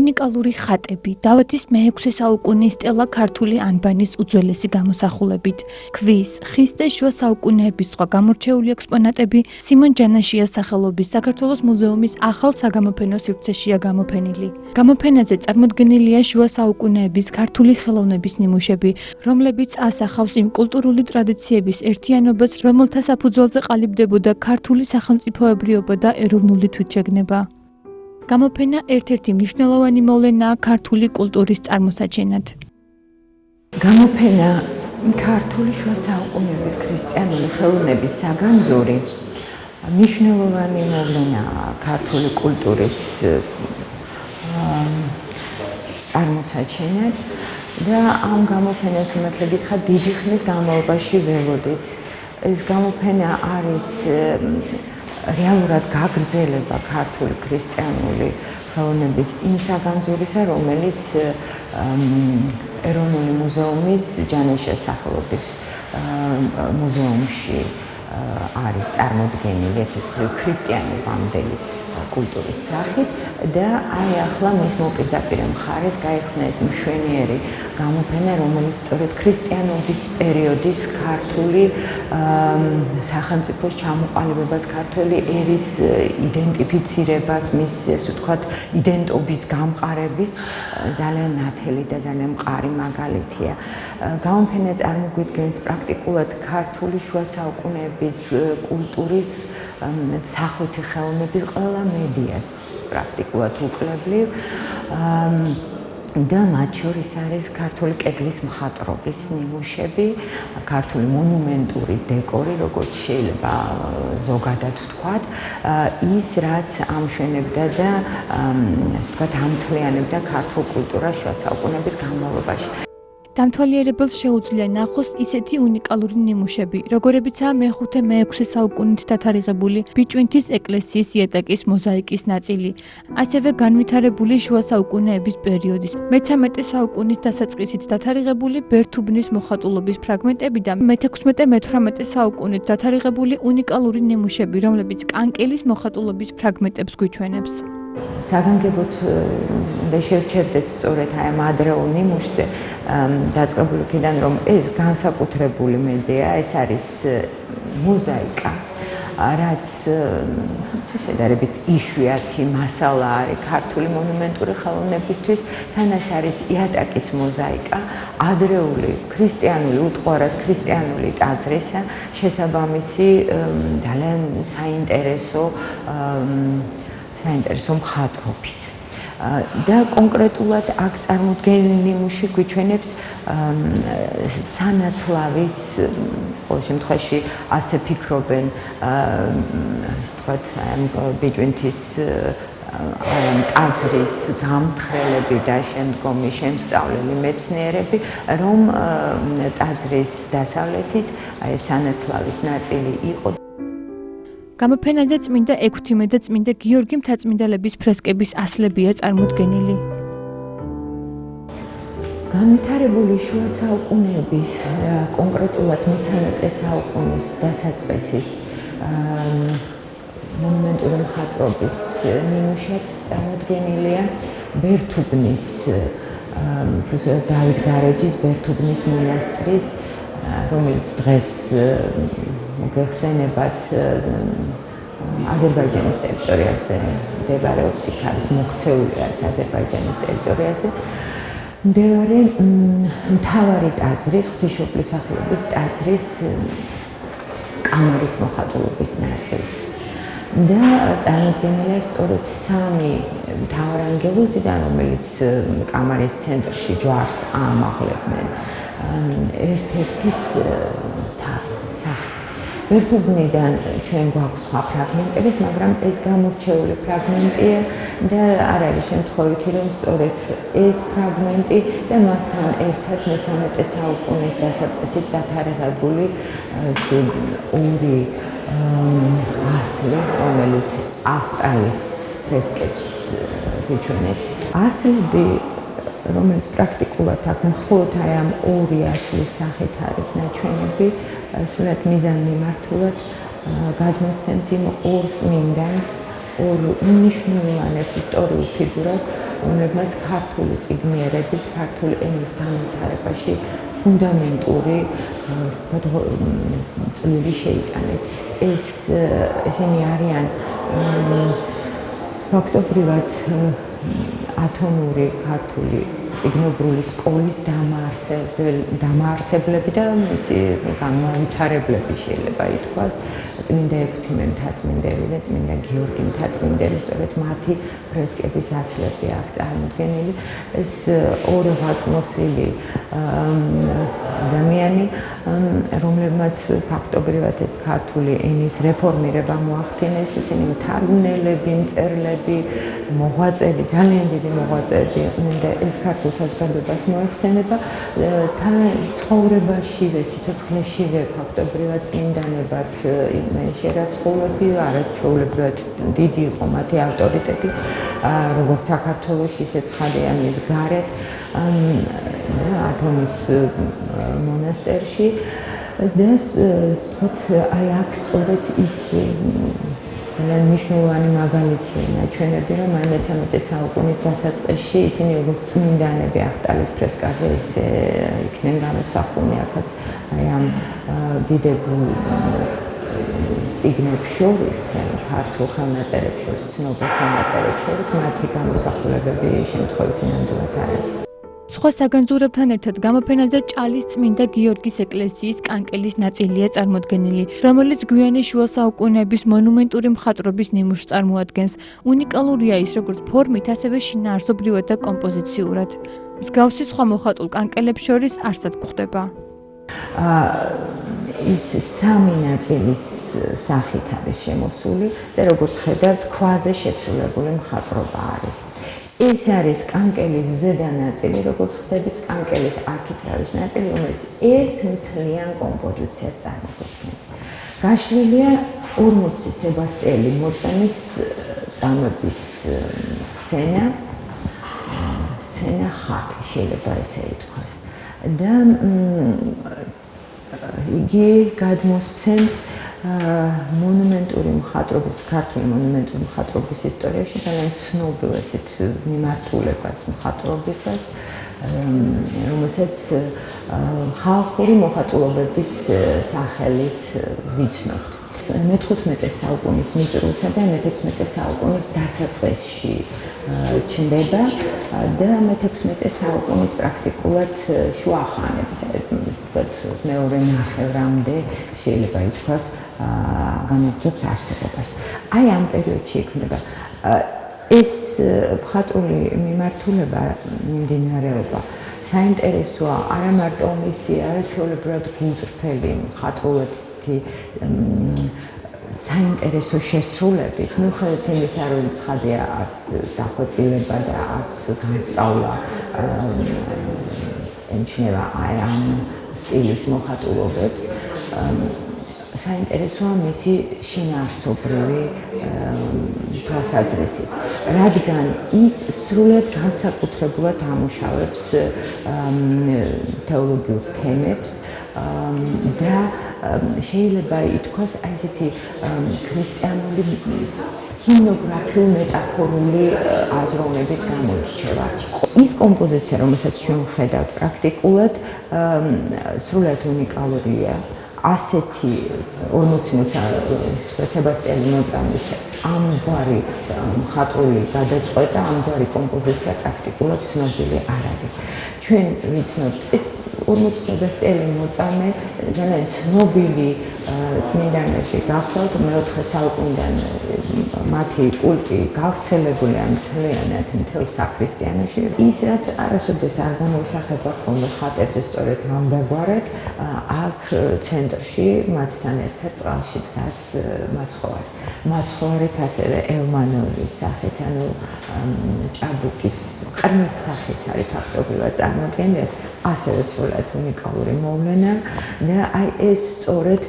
უნიკალური ხატები, დავეთის მე-6 საუკუნის სტელა ქართული ანბანის უძველესი გამოსახულებით, ქვის, ხის და შუა საუკუნეების სხვა გამორჩეული ექსპონატები სიმონ ჯანაშიას სახელობის საქართველოს მუზეუმის ახალ საგამოფენო სივრცეშია გამოფენილი. გამოფენაზე წარმოდგენილია შუა საუკუნეების ქართული ხელოვნების ნიმუშები, რომლებიც ასახავს იმ კულტურული ტრადიციების ერთიანობას, რომელთა საფუძველზე ყალიბდებოდა ქართული სახელმწიფოებრიობა და ეროვნული თვითშეგნება. გამოფენა ერთ-ერთი მნიშვნელოვანი მოვლენაა ქართული კულტურის წარმოსაჩენად. გამოფენა ქართული შუა საუკუნეების ქრისტიანული ხელოვნების საგანძური მნიშვნელოვანი მოვლენაა ქართული კულტურის წარმოსაჩენად და ამ გამოფენას უმეტლად გითხრათ დიდი ხნის განმავლობაში ველოდით. ეს გამოფენა არის რეალურად გაგრძელება ქართული ქრისტიანული ხელოვნების იმ საგანძურისა, რომელიც ეროვნული მუზეუმის ჯანაშიას სახელობის მუზეუმში არის წარმოდგენილი ქრისტიანობამდელი კულტურის სახით და აი ახლა მის მოპირდაპირ მხარეს გაიხსნა ეს მშვენიერი გამოფენა, რომელიც სწორედ ქრისტიანობის პერიოდის ქართული სახელმწიფოს ჩამოყალიბებას, ქართული ერის იდენტიფიცირებას, მის ესე ვთქვათ იდენტობის გამყარების ძალიან ნათელი და ძალიან მყარი მაგალითია. გამოფენა წარმოგვიდგენს პრაქტიკულად ქართული შუა საუკუნეების კულტურის სახვითი ხელოვნების ყველა მედიას პრაქტიკულად უკლებლივ და მათ შორის არის ქართული კედლის მხატვრობის ნიმუშები, ქართული მონუმენტური დეკორი, როგორც შეიძლება ზოგადად ვთქვათ, ის რაც ამშვენებდა და ასე ვთქვათ ამთლიანებდა ქართულ კულტურას შუა საუკუნეების განმავლობაში. დამთვალიერებელს შეუძლია ნახოს ისეთი უნიკალური ნიმუშები, როგორებიცაა მე-5 მე-6 საუკუნით დათარიღებული ბიჭვინთის ეკლესიის იატაკის მოზაიკის ნაწილი, ასევე განვითარებული შუა საუკუნეების პერიოდის მე-13 საუკუნის დასაწყისით დათარიღებული ბერთუბნის მოხატულობის ფრაგმენტები და მე-16 მე-18 საუკუნით დათარიღებული უნიკალური ნიმუშები, რომლებიც კანკელის მოხატულობის ფრაგმენტებს გვიჩვენებს. საგანგებოდ უნდა შევჩერდეთ სწორედ აი ამ ადრეულ ნიმუშზე დაწყებული იქიდან, რომ ეს განსაკუთრებული მედია, ეს არის მოზაიკა, რაც შედარებით იშვიათი მასალა არის ქართული მონუმენტური ხელოვნებისთვის, თან ეს არის იატაკის მოზაიკა, ადრეული ქრისტიანული, უტყუარად ქრისტიანული ტაძრისა შესაბამისი ძალიან საინტერესო მხატვრობით. და კონკრეტულად აქ წარმოდგენილი ნიმუში გვიჩვენებს სანათლავის, ყოველ შემთხვევაში ასე ფიქრობენ, ვთქვათ, ბიჭვინთის ტაძრის გამთხრელები და შემდგომი შემსწავლელი მეცნიერები, რომ ტაძრის დასავლეთით აი სანათლავის ნაწილი იყო. გამოფენაზე წმინდა ექვთიმე და წმინდა გიორგი მთაწმინდელების ფრესკების ასლებია წარმოდგენილი. განვითარებული შუა საუკუნეების, კონკრეტულად მე-13 საუკუნის დასაწყისის მონუმენტური მხატვრობის ნიმუშად წარმოდგენილია ბერთუბნის, დავით გარეჯის ბერთუბნის მონასტრის, რომელიც დღეს მოგეხსენებათ აზერბაიჯანის ტერიტორიაზე მდებარეობს, იქ არის მოქცეული არის აზერბაიჯანის ტერიტორიაზე მდებარე მთავარი ტაძრის, ღვთისმშობლის სახელობის ტაძრის კამარის მოხატულობის ნაწილს. და წარმოდგენილია სწორედ სამი მთავარანგელოზიდან, რომელიც კამარის ცენტრში ჯვარს ამაღლებდნენ ერთ-ერთის ბერთუბნიდან ჩვენ გვაქვს სხვა ფრაგმენტებიც, მაგრამ ეს გამორჩეული ფრაგმენტია და არ არის შემთხვევითი, რომ სწორედ ეს ფრაგმენტი და მასთან ერთად მე-13 საუკუნის დასაწყისით დათარიღებული ორი ასლი, რომელიც ახტალის ფრესკებს გვიჩვენებს. ასლები, რომელიც პრაქტიკულად აქ მხოლოდ აი ამ ორი ასლის სახით არის ნაჩვენები, სულად მიზანმიმართულად გადმოსცემს იმ ორ წმინდანს, ორ უნიშნულოვანეს ისტორიულ ფიგურას, რომლებმაც ქართული წიგნიერების, ქართული ენის განვითარებაში ფუნდამენტური წვლილი შეიტანეს. ესენი არიან ფაქტობრივად ათონური ქართული წიგნობრული სკოლის დამაარსებლები და მისი განვითარებლები შეიძლება ითქვას. წმინდა ექვთიმე მთაწმინდელი და წმინდა გიორგი მთაწმინდელი, სწორედ მათი ფრესკების ასლები აქ წარმოდგენილი. ეს ორვაწმოსილი ადამიანი, რომლებმაც ფაქტობრივად ეს ქართული ენის რეფორმირება მოახდინეს, ისინი მთარგმნელები, მწერლები, მოღვაწეები, ძალიან დიდი მოღვაწეები იყვნენ და ეს ქართულ საზოგადოებას მოეხსენება თან ცხოვრებაშივე, სიცოცხლეშივე ფაქტობრივად წმინდანებად იყვნენ შერაცხულები, არაჩვეულებრივად დიდი იყო მათი ავტორიტეტი, როგორც საქართველოში, ისე ცხადია მის გარეთ, ათონის მონასტერში და ვთქვათ, აი აქ სწორედ ის ძალიან მნიშვნელოვანი მაგალითია ნაჩვენები, რომ აი მე-13 საუკუნის დასაწყისში ისინი როგორც წმინდანები ახტალის ფრესკაზე იქნენ გამოსახულნი, აქაც აი ამ დიდებულ წიგნებს შორის, ქართულ ხელნაწერებს შორის, ცნობილ ხელნაწერებს შორის მათი გამოსახულებები შემთხვევითი ნამდვილად არ არის. სხვა საგანძურებთან ერთად გამოფენაზე ჭალის წმინდა გიორგის ეკლესიის კანკელის ნაწილია წარმოდგენილი, რომელიც გვიანი შუა საუკუნეების მონუმენტური მხატვრობის ნიმუშს წარმოადგენს. უნიკალურია ის როგორც ფორმით, ასევე შინაარსობრივად და კომპოზიციურად. მსგავსი სხვა მოხატულ კანკელებს შორის არსად გვხვდება. ის სამი ნაწილის სახით არის შემოსული და როგორც ხედავთ, ქვაზე შესრულებული მხატვრობა არის. ეს არის კანკელის ზედა ნაწილი, როგორც ხვდებით, კანკელის არქიტრავის ნაწილი, რომელიც ერთ მთლიან კომპოზიციას წარმოადგენს. გაშვილია 40 სებასტიელი მოწამის წამების სცენა ხატი, შეიძლება ესე ითქვას. და იგი გადმოსცემს მონუმენტური მხატვრობის, ქართული მონუმენტური მხატვრობის ისტორიაში ძალიან ცნობილ ესეთ მიმართულებას მხატვრობისას, რომელსაც ხალხური მოხატულობების სახელით ვიცნობთ. მე-15 საუკუნის მიწურულსა და მე-16 საუკუნის დასაწყისში ჩნდება და მე-16 საუკუნის პრაქტიკულად შუა ხანების, მეორე ნახევრამდე შეიძლება ითქვას, განაგრძობს არსებობას. აი ამ პერიოდში იქმნება ეს მხატვრული მიმართულება, მიმდინარეობა საინტერესოა არა მარტო მისი არაჩვეულებრივად გულწრფელი მხატვრული საინტერესო შესრულებით, მიუხედავად იმისა, რომ ცხადია არც დახვეწილება და არც განსწავლა ემჩნევა აი ამ სტილის მოხატულობებს, საინტერესოა მისი შინაარსობრივი თვალსაზრისით, რადგან ის სრულიად განსაკუთრებულად ამუშავებს თეოლოგიურ თემებს და შეიძლება ითქვას აი ესეთი ქრისტიანული ჰიმნოგრაფიული მეტაფორული აზროვნებით გამოირჩევა. ის კომპოზიცია, რომელსაც ჩვენ ვხედავთ, პრაქტიკულად სრულიად უნიკალურია. ასეთი 40 სებასტიანი მოწამის ამგვარი მხატვრული გადაწყვეტა, ამგვარი კომპოზიცია პრაქტიკულად ცნობილი არ არის. ჩვენ ვიცნობთ, ეს 40 სებასტიანი მოწამე ძალიან ცნობილი წმინდანები გახლავთ, მე-4 საუკუნიდან მათი კულტი გავრცელებულია მთლიანად მთელ საქრისტიანოში. ის რაც არასოდეს არ გამოისახება ხოლმე ხატებზე სწორედ ამდაგვარად, აქ ცენტრში მათთან ერთად წყალში დგას მაცხოვარი. მაცხოვარიც ასევე ელმანოვის სახით, ანუ ჭაბუკის ყრმის სახით არის ფაქტობრივად წარმოდგენილი, ასევე სრულიად უნიკალური მოვლენა და აი ეს სწორედ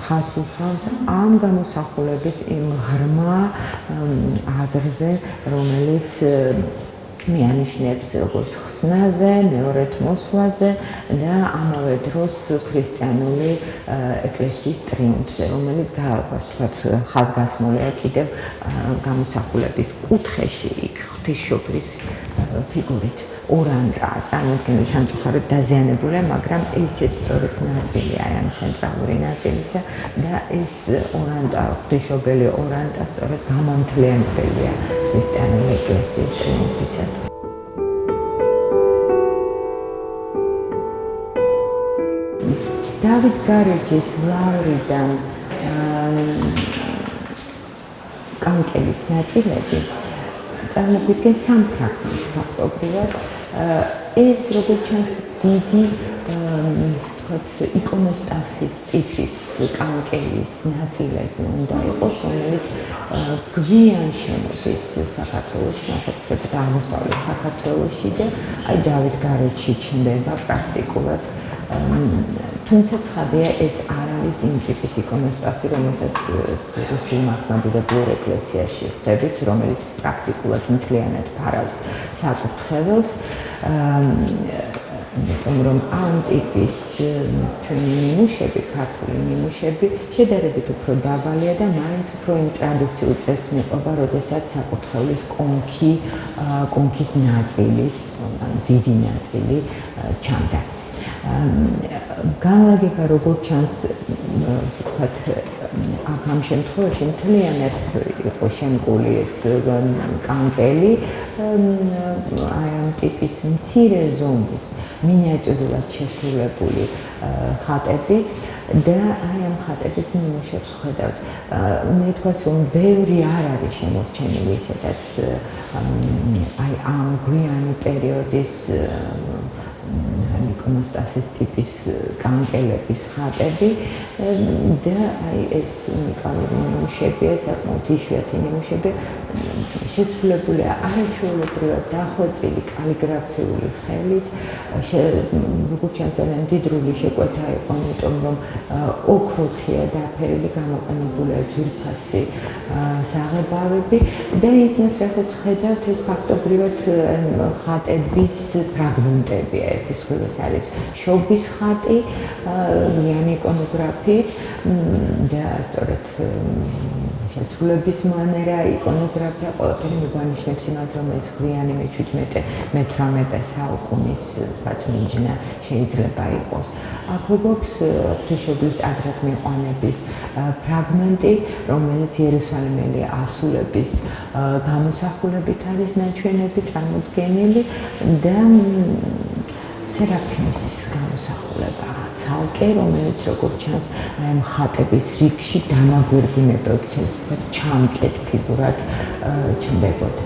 ხას უსვამს ამ გამოსახულების იმ ღრმა აზრზე, რომელიც მიანიშნებს როგორც ხსნაზე, მეორედ მოსვლაზე და ამავე დროს ქრისტიანული ეკლესიის ტრიუმფზე, რომელიც ხაზგასმულია კიდევ გამოსახულების კუთხეში იქ ღვთისმშობლის ფიგურით. ორანტა წარმოქმნილი სამწუხაროდ დაზიანებულია, მაგრამ ისიც სწორედ ნაწილია ამ ცენტრალური ნაწილისა და ეს ორანტა, ღვთისმშობელი ორანტა სწორედ გამომთლიანებელია ქრისტიანული ეკლესიის ტრიუმფისათვის. დავით გარეჯის ლავრიდან კანკელის ნაწილები წარმოგვიდგენ სამ ფრაგმენტს ფაქტობრივად. ეს როგორც ჩანს დიდი იკონოსტასის ტიპის კანკელის ნაწილები უნდა იყოს, რომელიც გვიან შენობის საქართველოში, განსაკუთრებით აღმოსავლეთ საქართველოში და აი დავით გარეჯში ჩნდება პრაქტიკულად. თუმცა ცხადია ეს არ არის იმ ტიპის იკონოსტასი, რომელსაც რუსულ მართლმადიდებლურ ეკლესიაში ხვდებით, რომელიც პრაქტიკულად მთლიანად ფარავს საკურთხეველს. იმიტომ რომ ამ ტიპის ჩვენი ნიმუშები, ქართული ნიმუშები შედარებით უფრო დაბალია და მაინც უფრო იმ ტრადიციულ წესს მიყვება, როდესაც საკურთხევლის კონქის ნაწილი, დიდი ნაწილი ჩანდა. განლაგება როგორც ჩანს, ვთქვათ, ამ შემთხვევაში მთლიანად იყო შემკული ეს კანკელი, აი ამ ტიპის მცირე ზომის მინიატიურულად შესრულებული ხატებით და აი ამ ხატების ნიმუშებს ხედავთ. უნდა ითქვას, რომ ბევრი არ არის შემორჩენილი, სადაც აი ამ გვიანი პერიოდის იკონოსტასის ტიპის კანკელების ხატები და აი ეს უნიკალური ნიმუშებია, საკმაოდ იშვიათი ნიმუშები, შესრულებულია არაჩვეულებრივად დახვეწილი კალიგრაფიული ხელით, როგორც ჩანს, ძალიან მდიდრული შეკვეთა იყო, იმიტომ რომ ოქროთია დაფერილი, გამოყენებულია ძვირფასი საღებავები და ისმის, რასაც ხედავთ, ეს ფაქტობრივად ხატების ფრაგმენტებია. ეს ხილოს არის შობის ხატი, გვიანი იკონოგრაფიით და სწორედ შესრულების მანერა, იკონოგრაფია, ყველაფერი მიგვანიშნებს იმას, რომ ეს გვიანი მე-17 საუკუნის მიჯნა შეიძლება იყოს. აქვე გვაქვს ღვთისმშობლის ტაძრად მიყვანების ფრაგმენტი, რომელიც იერუსალიმელი ასულების გამოსახულებით არის ნაჩვენები წარმოდგენილი და სერაფიმის გამოსახულება ცალკე, რომელიც როგორც ჩანს, აი ამ ხატების რიგში დამაგვირგვინებელ ჩამკეთ ფიგურად ჩნდებოდა.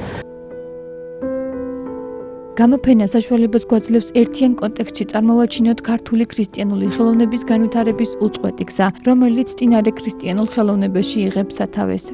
გამოფენა საშუალებას გვაძლევს ერთიან კონტექსტში წარმოვაჩინოთ ქართული ქრისტიანული ხელოვნების განვითარების უწყვეტი გზა, რომელიც წინარე ქრისტიანულ ხელოვნებაში იღებს სათავეს.